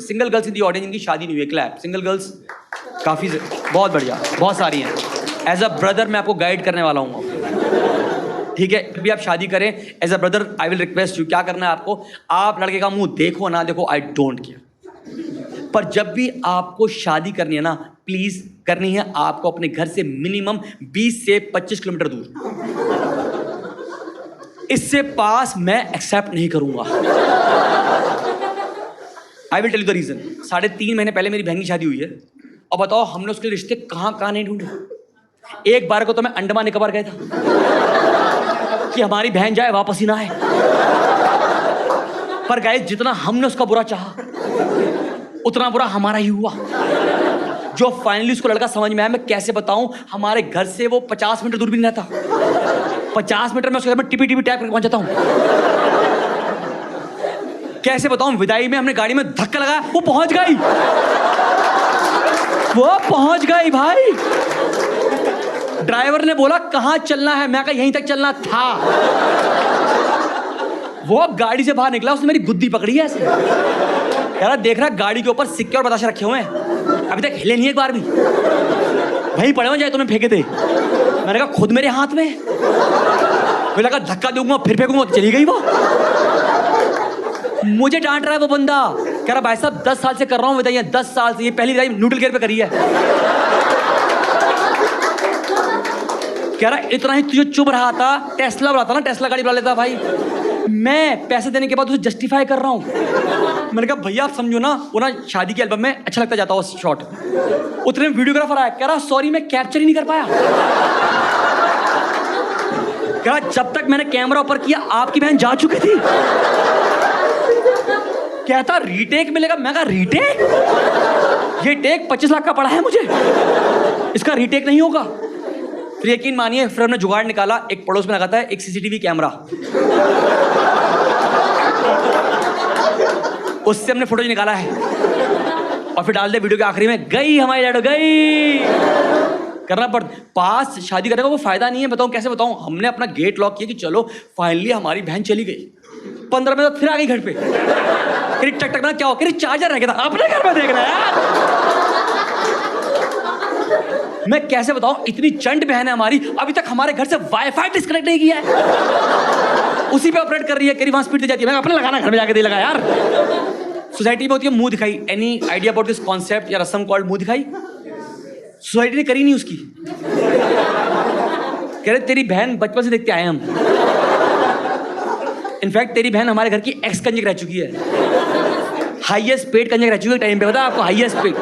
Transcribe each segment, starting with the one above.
Single girls in the audience जिनकी शादी नहीं हुई है, क्लैप। सिंगल गर्ल्स काफ़ी, बहुत बढ़िया, बहुत सारी हैं। एज अ ब्रदर मैं आपको गाइड करने वाला हूँ, ठीक है? जब भी आप शादी करें, as a brother I will request you, क्या करना है आपको, आप लड़के का मुंह देखो ना देखो, आई डोंट केयर, पर जब भी आपको शादी करनी है ना, प्लीज करनी है आपको अपने घर से मिनिमम 20 से 25 किलोमीटर दूर। इससे पास मैं एक्सेप्ट नहीं करूंगा। I will tell you the reason. 3.5 महीने पहले मेरी बहन की शादी हुई है, और बताओ हमने उसके रिश्ते कहां कहां नहीं ढूंढे। एक बार को तो मैं अंडमान निकोबार गया था कि हमारी बहन जाए वापस ही ना आए, पर गाइस जितना हमने उसका बुरा चाहा उतना बुरा हमारा ही हुआ। जो फाइनली उसको लड़का समझ में आया, मैं कैसे बताऊं, हमारे घर से वो 50 मीटर दूर भी नहीं रहता। 50 मीटर में उसके घर में टिपी टिपी टैप करके पहुंच जाता हूं। कैसे बताऊं, विदाई में हमने गाड़ी में धक्का लगाया, वो पहुंच गई, वो पहुंच गई भाई। ड्राइवर ने बोला कहां चलना है, मैं कहा यहीं तक चलना था। वो गाड़ी से बाहर निकला, उसने मेरी गुद्दी पकड़ी है ऐसे, यार देख रहा गाड़ी के ऊपर सिक्के और बताशे रखे हुए हैं, अभी तक हिले नहीं एक बार भी, वहीं पड़े हुए जाए तुम्हें फेंके थे। मैंने कहा खुद मेरे हाथ में, मुझे लगा धक्का दूंगा फिर फेंकूंगा, चली गई वो। मुझे डांट रहा है वो बंदा, कह रहा भाई साहब 10 साल से कर रहा हूँ विदाई, 10 साल से, ये पहली विदाई न्यूट्रल गियर पे करी है। कह रहा इतना ही तुझे चुभ रहा था, टेस्ला बुलाता ना, टेस्ला गाड़ी बुला लेता भाई। मैं पैसे देने के बाद उसे जस्टिफाई कर रहा हूँ। मैंने कहा भैया आप समझो ना, वो ना शादी के एल्बम में अच्छा लगता जाता वो शॉट। उतने वीडियोग्राफर आया, कह रहा सॉरी मैं कैप्चर ही नहीं कर पाया। कह रहा जब तक मैंने कैमरा ऊपर किया आपकी बहन जा चुकी थी। कहता रीटेक मिलेगा, मैं कहा रीटेक, ये टेक 25 लाख का पड़ा है मुझे, इसका रीटेक नहीं होगा। फिर यकीन मानिए, फिर हमने जुगाड़ निकाला, एक पड़ोस में लगाता है एक सीसीटीवी कैमरा, उससे हमने फोटो निकाला है और फिर डाल दे वीडियो के आखिरी में, गई हमारी लड़ो गई। करना पड़, पास शादी करने का वो फायदा नहीं है। बताऊं कैसे बताऊं, हमने अपना गेट लॉक किया कि चलो फाइनली हमारी बहन चली गई, 15 मिनट फिर आ गई घर पे। फिर टक टक ना क्या हो, फिर चार्जर रह गया था, अपने घर में देख रहा है यार। मैं कैसे बताऊं, इतनी चंड बहन है हमारी, अभी तक हमारे घर से वाईफाई डिस्कनेक्ट नहीं किया है, उसी पे ऑपरेट कर रही है। करीब वहां स्पीड दे जाती है, मैं अपने लगाना घर में जाके दे लगा यार। सोसाइटी में होती है मुंह दिखाई। Any idea about this concept या रस्म कॉल्ड मुंह दिखाई? सोसाइटी ने करी नहीं उसकी। कह रहे तेरी बहन बचपन से देखते आए हम, इनफैक्ट तेरी बहन हमारे घर की एक्स कंजक रह चुकी है, हाईएस्ट पेड कंजक रह चुकी है टाइम पे, पता है आपको? Highest paid.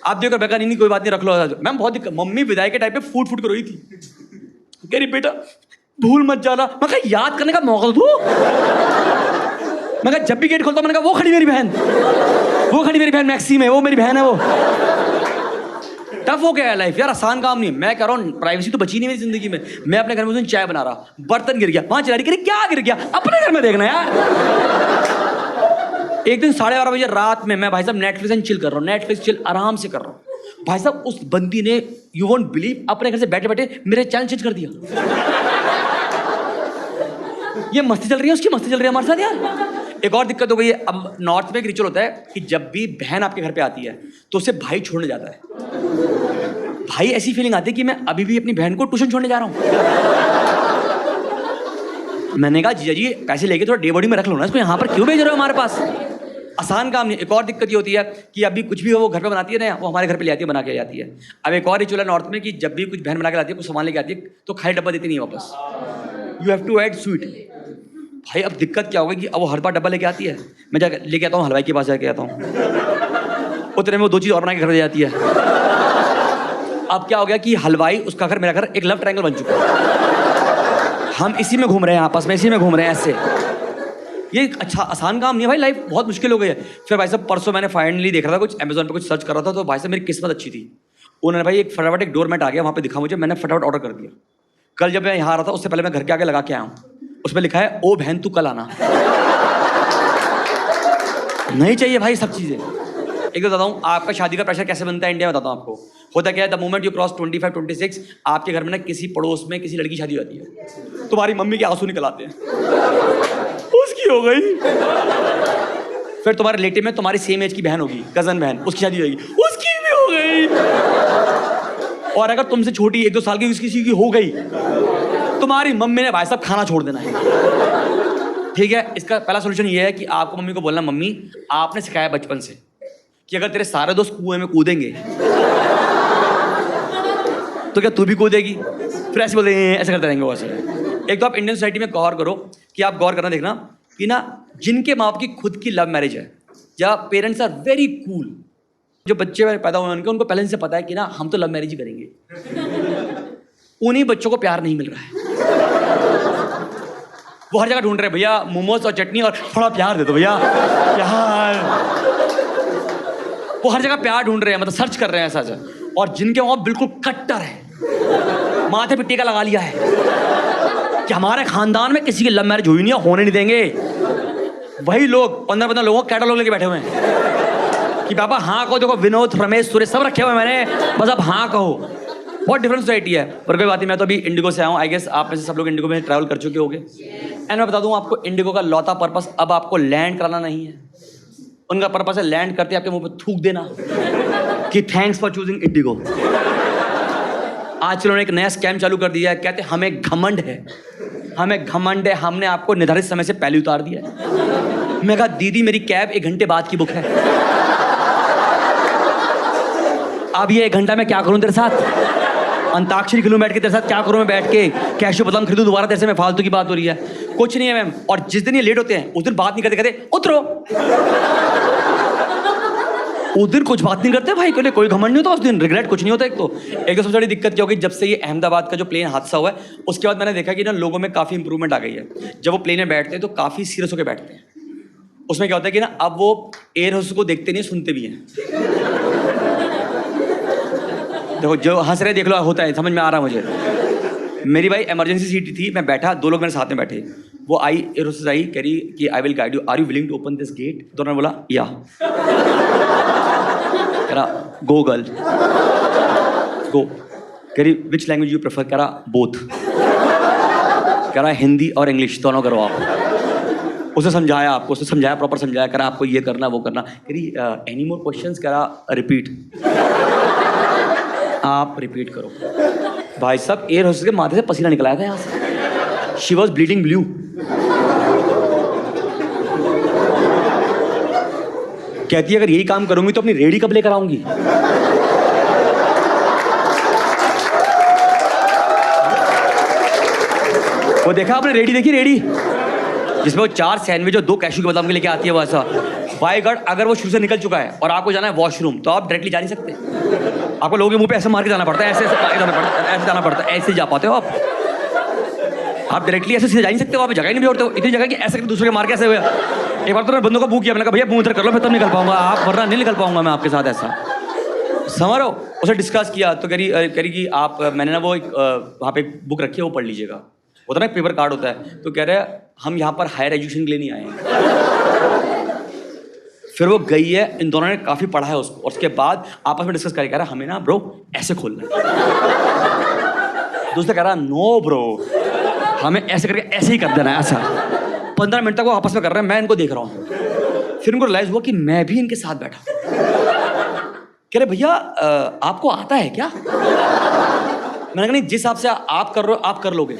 आप देखो बेकार नहीं, कोई बात नहीं, रख लो। मैम बहुत दिक्कत, मम्मी विदाई के टाइम पे फूट फूट कर रही थी, कह रही बेटा भूल मत जाना। मैं कहा याद करने का मौका दो। मैं कहा जब भी गेट खोलता हूं, मैंने कहा वो खड़ी मेरी बहन, वो खड़ी मेरी बहन मैक्सी में, वो मेरी बहन है वो। टफ हो गया है लाइफ यार, आसान काम नहीं है। मैं कह रहा हूँ प्राइवेसी तो बची नहीं मेरी जिंदगी में। मैं अपने घर में चाय बना रहा, बर्तन गिर गया, वहां चला रही, क्या गिर गया, अपने घर में देखना यार। एक दिन 12:30 बजे रात में मैं भाई साहब नेटफ्लिक्स एंड चिल कर रहा हूँ, नेटफ्लिक्स चिल आराम से कर रहा हूँ। भाई साहब उस बंदी ने, यू वोंट बिलीव, अपने घर से बैठे बैठे मेरे चैनल चेंज कर दिया। ये मस्ती चल रही है, उसकी मस्ती चल रही है हमारे साथ यार। एक और दिक्कत हो गई है, अब नॉर्थ में एक रिचुअल होता है कि जब भी बहन आपके घर पे आती है तो उसे भाई छोड़ने जाता है। भाई ऐसी फीलिंग आती है कि मैं अभी भी अपनी बहन को ट्यूशन छोड़ने जा रहा हूँ। मैंने कहा जीजा जी पैसे लेके थोड़ा डे बॉडी में रख लो ना, इसको यहाँ पर क्यों भेज रहे हो हमारे पास? आसान काम नहीं। एक और दिक्कत ये होती है कि अभी कुछ भी वो घर पे बनाती है ना, वो हमारे घर पे ले आती है, बना के ले आती है। अब एक और रिचुअल है नॉर्थ में कि जब भी कुछ बहन बना के लाती है, कुछ सामान लेके आती है, तो खाली डब्बा देती नहीं वापस, you have to add sweet. भाई अब दिक्कत क्या होगी कि अब वो हर बार डब्बा लेके आती है, मैं जाकर लेके आता हूँ, हलवाई के पास जाके आता हूँ, उतने में वो 2 चीज़ और बना के घर दे जाती है। अब क्या हो गया कि हलवाई, उसका घर, मेरा घर, एक लव ट्रायंगल बन चुका है। हम इसी में घूम रहे हैं, आपस में इसी में घूम रहे हैं ऐसे। ये अच्छा आसान काम नहीं है भाई, लाइफ बहुत मुश्किल हो गई है। फिर भाई साहब परसों मैंने फाइनली देख रहा था, कुछ अमेजोन पे कुछ सर्च कर रहा था, तो भाई साहब मेरी किस्मत अच्छी थी, उन्होंने भाई एक फटाफट एक डोरमेट आ गया, वहाँ पे दिखा मुझे, मैंने फटाफट ऑर्डर कर दिया। कल जब मैं यहाँ आ रहा था, उससे पहले मैं घर के आगे लगा के आया हूँ, उसमें लिखा है ओ बहन तू कल आना। नहीं चाहिए भाई सब चीज़ें। एक तो बताऊँ आपका शादी का प्रेशर कैसे बनता है इंडिया में, बताता हूँ आपको। होता क्या है, द मोमेंट यू क्रॉस 25-26, आपके घर में ना किसी पड़ोस में किसी लड़की शादी हो जाती है, तुम्हारी मम्मी के आंसू निकल आते हैं, उसकी हो गई। फिर तुम्हारे रिलेटिव में तुम्हारी सेम एज की बहन होगी, कजन बहन, उसकी शादी होगी, उसकी भी हो गई। और अगर तुमसे छोटी 1-2 साल की किसी की हो गई, तुम्हारी मम्मी ने भाई साहब खाना छोड़ देना है। ठीक है, इसका पहला सोल्यूशन ये है कि आपको मम्मी को बोलना, मम्मी आपने सिखाया बचपन से कि अगर तेरे सारे दोस्त कुएं में कूदेंगे तो क्या तू भी कूदेगी? फिर ऐसे बोलते हैं, ऐसे करते रहेंगे वैसे। एक तो आप इंडियन सोसाइटी में गौर करो कि आप गौर करना देखना कि ना जिनके माँ बाप की खुद की लव मैरिज है या पेरेंट्स आर वेरी कूल, जो बच्चे पैदा हुए उनको पहले से पता है कि ना हम तो लव मैरिज ही करेंगे, उन्हीं बच्चों को प्यार नहीं मिल रहा है। वो हर जगह ढूंढ रहे हैं, भैया मोमोज और चटनी और थोड़ा प्यार दे दो भैया प्यार। वो हर जगह प्यार ढूंढ रहे हैं, मतलब सर्च कर रहे हैं ऐसा। और जिनके वहां बिल्कुल कट्टर है, माथे पे टीका लगा लिया है कि हमारे खानदान में किसी की लव मैरिज हुई नहीं है, होने नहीं देंगे, वही लोग 15-15 लोगों का कैटलॉग लेके बैठे हुए हैं कि पापा हाँ कहो। देखो विनोद, रमेश, सुरेश सब रखे हुए हैं मैंने, बस अब हाँ कहो। बहुत डिफरेंट सोसाइटी है। पर कोई बात नहीं, मैं तो अभी इंडिगो से आया हूँ। आई गेस आप में से सब लोग इंडिगो में ट्रैवल कर चुके होंगे। एंड मैं बता दूँ आपको, इंडिगो का लौता पर्पस अब आपको लैंड कराना नहीं है, उनका पर्पस है लैंड करते आपके मुंह पे थूक देना कि थैंक्स फॉर चूजिंग इंडिगो। आज उन्होंने एक नया स्कैम चालू कर दिया है, कहते हमें घमंड है, हमें घमंड है, हमने आपको निर्धारित समय से पहले उतार दिया है। मैं कहा दीदी मेरी कैब 1 घंटे बाद की बुक है, अब ये 1 घंटा मैं क्या करूं तेरे साथ? अंताक्षरी खेलूं बैठ के तेरे साथ? क्या करूं मैं बैठ के? कैशो बादाम खरीदूं दोबारा तेरे से? मैं फालतू की बात हो रही है, कुछ नहीं है मैम। और जिस दिन ये लेट होते हैं उस दिन बात नहीं करते, कहते उतरो। उस दिन कुछ बात नहीं करते भाई, कोई घमंड नहीं होता उस दिन, रिग्रेट कुछ नहीं होता। एक तो सबसे बड़ी दिक्कत क्या होगी, जब से ये अहमदाबाद का जो प्लेन हादसा हुआ है उसके बाद मैंने देखा कि ना लोगों में काफ़ी इंप्रूवमेंट आ गई है। जब वो प्लेन में बैठते हैं तो काफ़ी सीरियस होकर बैठते हैं। उसमें क्या होता है कि ना अब वो एयर होस्ट को देखते नहीं, सुनते भी हैं। देखो जो हंस रहे देख लो, होता है, समझ में आ रहा मुझे। मेरी भाई इमरजेंसी सीट थी, मैं बैठा, 2 लोग मेरे साथ में बैठे। वो आई, एयर होस्टेस आई, कह रही कि I will guide you, are you willing to open this gate? तो उन्होंने बोला या। कह रहा गो गर्ल गो। कह रही विच लैंग्वेज यू प्रेफर? कह रहा बोथ। कह रहा हिंदी और इंग्लिश दोनों करो आप। उसे समझाया, आपको उसने समझाया, प्रॉपर समझाया, कह रहा आपको ये करना वो करना। कह रही एनी मोर क्वेश्चंस? कह रहा रिपीट। आप रिपीट करो। भाई साहब एयर होस्टेस के माथे से पसीना निकल आया था यहाँ से, शी वॉज ब्लीडिंग ब्लू। कहती है अगर यही काम करूंगी तो अपनी रेडी कब लेकर आऊंगी? वो देखा आपने रेडी देखी? रेडी जिसमें वो 4 सैंडविच और 2 कैशू के बादाम के लेके आती है, वैसा। बाय गॉड, अगर वो शुरू से निकल चुका है और आपको जाना है वॉशरूम तो आप डायरेक्टली जा नहीं सकते, आपको लोगों के मुंह पे ऐसे मार के जाना पड़ता है, ऐसे जाना पड़ता है, ऐसे जा पाते हो आप डायरेक्टली ऐसे सीधे जा नहीं सकते, वहाँ पे जगह ही नहीं छोड़ते हो। इतनी जगह कि ऐसे दूसरे के मार के ऐसे हुआ। एक बार तो मैं बंदों को बुक किया, मैंने कहा भैया मुंह उधर कर लो, फिर तब निकल पाऊंगा, आप वरना नहीं निकल पाऊंगा मैं आपके साथ, ऐसा समझ रहे हो। उसे डिस्कस किया तो कह रही कि आप, मैंने ना वो एक वहाँ पे बुक रखी है, वो पढ़ लीजिएगा। होता ना एक पेपर कार्ड होता है, तो कह रहे हैं हम यहाँ पर हायर एजुकेशन के लिए नहीं आए हैं। फिर वो गई है, इन दोनों ने काफ़ी पढ़ा है उसको, और उसके बाद आपस में डिस्कस करके कह रहा हमें ना ब्रो ऐसे खोलना है। दूसरा कह रहा नो ब्रो हमें ऐसे करके ऐसे ही कर देना है, ऐसा। 15 मिनट तक वो आपस में कर रहे हैं, मैं इनको देख रहा हूँ। फिर उनको रियलाइज हुआ कि मैं भी इनके साथ बैठा। कह रहे भैया आपको आता है क्या? मैंने कहा नहीं, जिस हिसाब से आप कर रहे हो आप कर लोगे,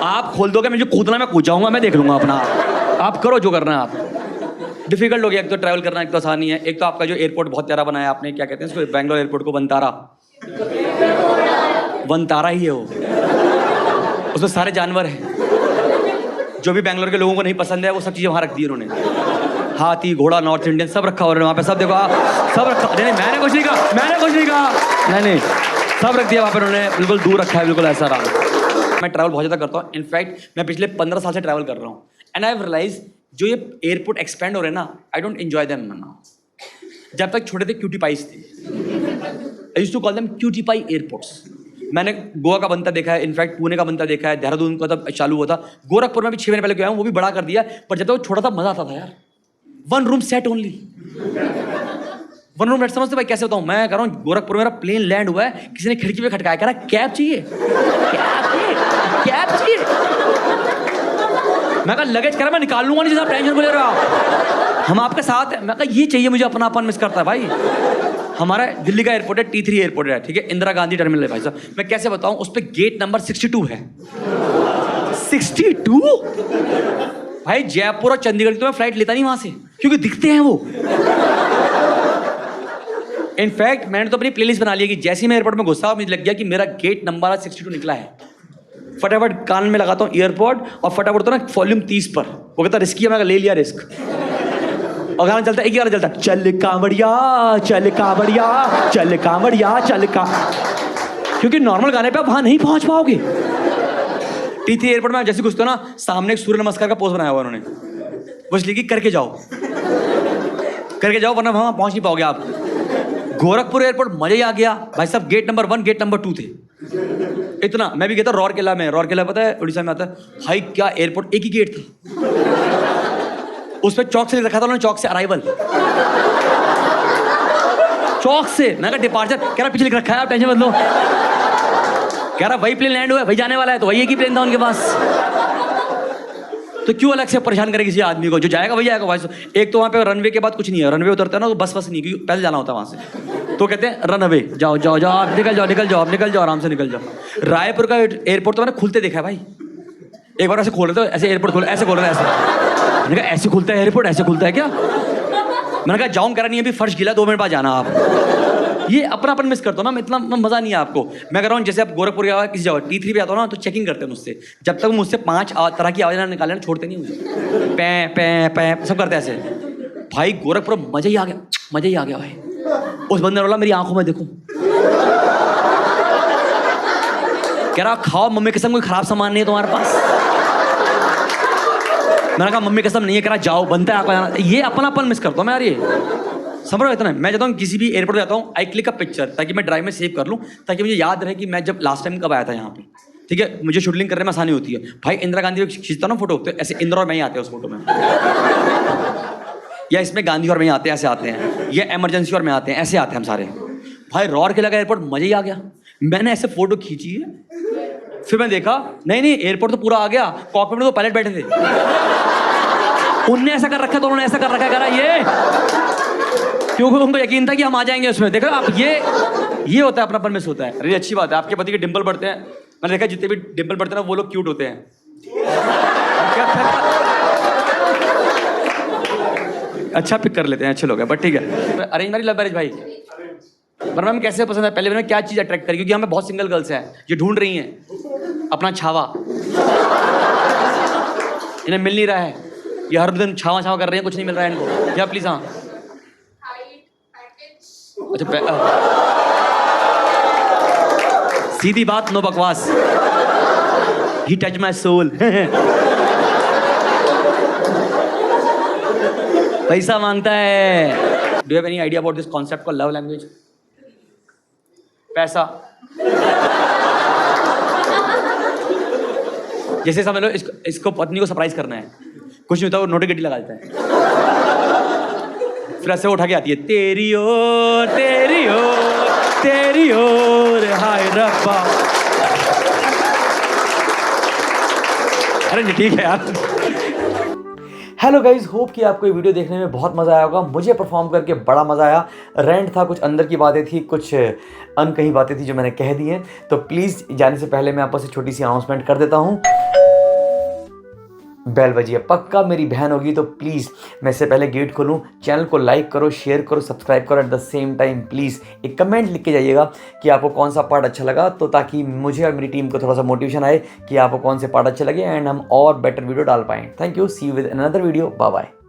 आप खोल दोगे, मुझे कूदना मैं कूद जाऊंगा, मैं देख लूंगा अपना, आप करो जो करना है आप। डिफिकल्ट हो गया, एक तो ट्रैवल करना एक तो आसानी है, एक तो आपका जो एयरपोर्ट बहुत प्यारा बनाया आपने, क्या कहते हैं इसको, बैंगलोर एयरपोर्ट को, वनतारा ही है वो, उसमें सारे जानवर हैं जो भी बैंगलोर के लोगों को नहीं पसंद है, वो सब चीज़ें वहाँ रख दी उन्होंने। हाथी घोड़ा नॉर्थ इंडियन सब रखा हुआ है वहाँ पे, सब देखो सब रखा। नहीं मैंने कुछ नहीं कहा, नहीं सब रख दिया वहाँ पे उन्होंने, बिल्कुल दूर रखा है, बिल्कुल ऐसा रहा। मैं ट्रैवल बहुत ज़्यादा करता हूँ, इनफैक्ट मैं पिछले 15 साल से ट्रैवल कर रहा हूँ। एंड आई हैव रियलाइज जो ये एयरपोर्ट एक्सपेंड हो रहे हैं ना, I don't enjoy them now. जब तक छोटे थे क्यूटी पाइस थे, I used to call them cutie pie airports. मैंने गोवा का बनता देखा है, इनफैक्ट पुणे का बनता देखा है, देहरादून का तब चालू हुआ था, गोरखपुर में भी 6 महीने पहले गया हूँ, वो भी बड़ा कर दिया। पर जब तक वो छोटा था मजा आता था यार। 1 room set only, 1 room set. समझते भाई कैसे बताऊँ? मैं कह रहा हूँ गोरखपुर में मेरा प्लेन लैंड हुआ है, किसी ने खिड़की पे खटकाया, कह रहा कैब चाहिए, कैब चाहिए। मैं कहा लगेज कह रहा मैं निकाल लूंगा नहीं, जैसा टेंशन को ले रहा। हम आपके साथ हैं। मैं कहा ये चाहिए मुझे, अपनापन मिस करता है भाई। हमारा दिल्ली का एयरपोर्ट है, T3 एयरपोर्ट है, ठीक है, इंदिरा गांधी टर्मिनल है भाई साहब। मैं कैसे बताऊं, उस पर गेट नंबर 62 है। 62 भाई, जयपुर और चंडीगढ़ की तो मैं फ्लाइट लेता नहीं वहां से, क्योंकि दिखते हैं वो। इनफैक्ट मैंने तो अपनी प्लेलिस्ट बना ली कि जैसे ही मैं एयरपोर्ट में घुसा, मुझे लग गया कि मेरा गेट नंबर 62 निकला है। फटाफट कान में लगाता हूँ ईयरपॉड और फटाफट तो ना वॉल्यूम 30 पर। वो कहता रिस्की है, मैं ले लिया रिस्क। और गाना चलता है, एक गाना चलता है, चल कांवड़िया चल कांवड़िया चल कांवड़िया चल का, क्योंकि नॉर्मल गाने पे आप वहां नहीं पहुंच पाओगे। T3 एयरपोर्ट में जैसे घुसते हो ना, सामने एक सूर्य नमस्कार का पोज बनाया हुआ उन्होंने, वो इसलिए कि करके जाओ वरना वहां पहुंच नहीं पाओगे आप। गोरखपुर एयरपोर्ट मजा ही आ गया भाई साहब। गेट नंबर 1 गेट नंबर 2 थे इतना। मैं भी गया था रौरकेला में। रौरकेला पता है उड़ीसा में आता है भाई। क्या एयरपोर्ट, एक ही गेट था, उस पर चौक से लिख रखा था उन्होंने, चौक से अराइवल, चौक से। मैं कहा डिपार्चर, कह रहा पीछे लिख रखा है, आप टेंशन मत लो। कह रहा वही प्लेन लैंड हुआ है, वही जाने वाला है, तो वही एक ही प्लेन था उनके पास, तो क्यों अलग से परेशान करे किसी आदमी को, जो जाएगा वही जाएगा भाई। एक तो वहाँ पे रनवे के बाद कुछ नहीं है, रनवे उतरता है ना तो बस नहीं, क्योंकि पैदल जाना होता है वहाँ से, तो कहते हैं रनवे, जाओ जाओ जाओ आप निकल जाओ आराम से निकल जाओ। रायपुर का एयरपोर्ट तो मैंने खुलते देखा है भाई। एक बार ऐसे खोल रहे थे, ऐसे एयरपोर्ट खोल, ऐसे खोल रहे हैं ऐसे। मैंने कहा ऐसे खुलता है एयरपोर्ट, ऐसे खुलता है क्या? मैंने कहा जाऊँ, करा नहीं अभी फर्श गीला, 2 मिनट बाद जाना आप। ये अपनापन मिस करते हो ना, इतना मजा नहीं है आपको। मैं कह रहा हूँ जैसे आप गोरखपुर या किसी जगह T3 पे आता हो ना, तो चेकिंग करते हैं मुझसे। जब तक मुझसे 5 तरह की आवाज़ निकालने छोड़ते नहीं मुझे, पै पै पै सब करते हैं ऐसे। भाई गोरखपुर मजा ही आ गया भाई। उस बंदे ने बोला मेरी आंखों में देखो, कह रहा खाओ मम्मी कसम, कोई खराब सामान नहीं है तुम्हारे पास। मैंने कहा मम्मी कसम नहीं है। कह रहा जाओ, बनता है आपका जाना। ये अपनापन मिस करता हूँ मैं यार। ये समझ रहे हो इतना? मैं जाता हूँ किसी भी एयरपोर्ट जाता हूँ, आई क्लिक अ पिक्चर, ताकि मैं ड्राइव में सेव कर लूँ, ताकि मुझे याद रहे कि मैं जब लास्ट टाइम कब आया था यहाँ पे, ठीक है। मुझे शूटिंग करने में आसानी होती है भाई। इंदिरा गांधी खींचता ना फोटो, तो ऐसे इंदिरा और मैं ही आते हैं उस फोटो में, या इसमें गांधी और मैं आते हैं, ऐसे आते हैं, या इमरजेंसी और मैं आते हैं, ऐसे आते हैं हम सारे। भाई रौरकेला का एयरपोर्ट मजा ही आ गया। मैंने ऐसे फोटो खींची है, फिर मैं देखा नहीं एयरपोर्ट तो पूरा आ गया, कॉकपिट में तो पायलट बैठे थे, उनने ऐसा कर रखा तो उन्होंने ऐसा कर रखा, करा ये, क्योंकि उनको यकीन था कि हम आ जाएंगे उसमें। देखो आप, ये होता है अपनापन मिस होता है। अरे अच्छी बात है, आपके पति के डिंपल बढ़ते हैं। मैंने देखा जितने भी डिंपल बढ़ते हैं ना, वो लोग क्यूट होते हैं। अच्छा पिक कर लेते हैं, अच्छे लोग हैं, बट ठीक है। अरेंज मैरिज लव मैरिज भाई, वरना में कैसे पसंद है? पहले मैंने क्या चीज़ अट्रैक्ट करी, क्योंकि हमें बहुत सिंगल गर्ल्स हैं जो ढूंढ रही हैं अपना छावा, इन्हें मिल नहीं रहा है, ये हर दिन छावा कर रहे हैं, कुछ नहीं मिल रहा है इनको। क्या प्लीज? हाँ अच्छा, सीधी बात, नो बकवास। ही टच माई सोल। पैसा मांगता है। Do have any idea about this concept called love language? पैसा। जैसे समझ लो इसको पत्नी को सरप्राइज करना है, कुछ नहीं होता, वो नोटिफिकेशन लगा देता है, फिर ऐसे उठा के आती है, तेरी ओर तेरी ओर तेरी ओर हाय रब्बा। अरे नहीं ठीक है यार। हेलो गाइज, होप कि आपको ये वीडियो देखने में बहुत मज़ा आया होगा। मुझे परफॉर्म करके बड़ा मज़ा आया। रेंट था, कुछ अंदर की बातें थी, कुछ अनकही बातें थी जो मैंने कह दी हैं। तो प्लीज़ जाने से पहले मैं आपको से छोटी सी अनाउंसमेंट कर देता हूँ। बेल बजी है, पक्का मेरी बहन होगी, तो प्लीज़ मैं इससे पहले गेट खोलूँ, चैनल को लाइक करो, शेयर करो, सब्सक्राइब करो। At the same time please एक कमेंट लिख के जाइएगा कि आपको कौन सा पार्ट अच्छा लगा, तो ताकि मुझे और मेरी टीम को थोड़ा सा मोटिवेशन आए कि आपको कौन से पार्ट अच्छे लगे एंड हम और बेटर वीडियो डाल पाएँ। Thank you, see you with another video, bye bye.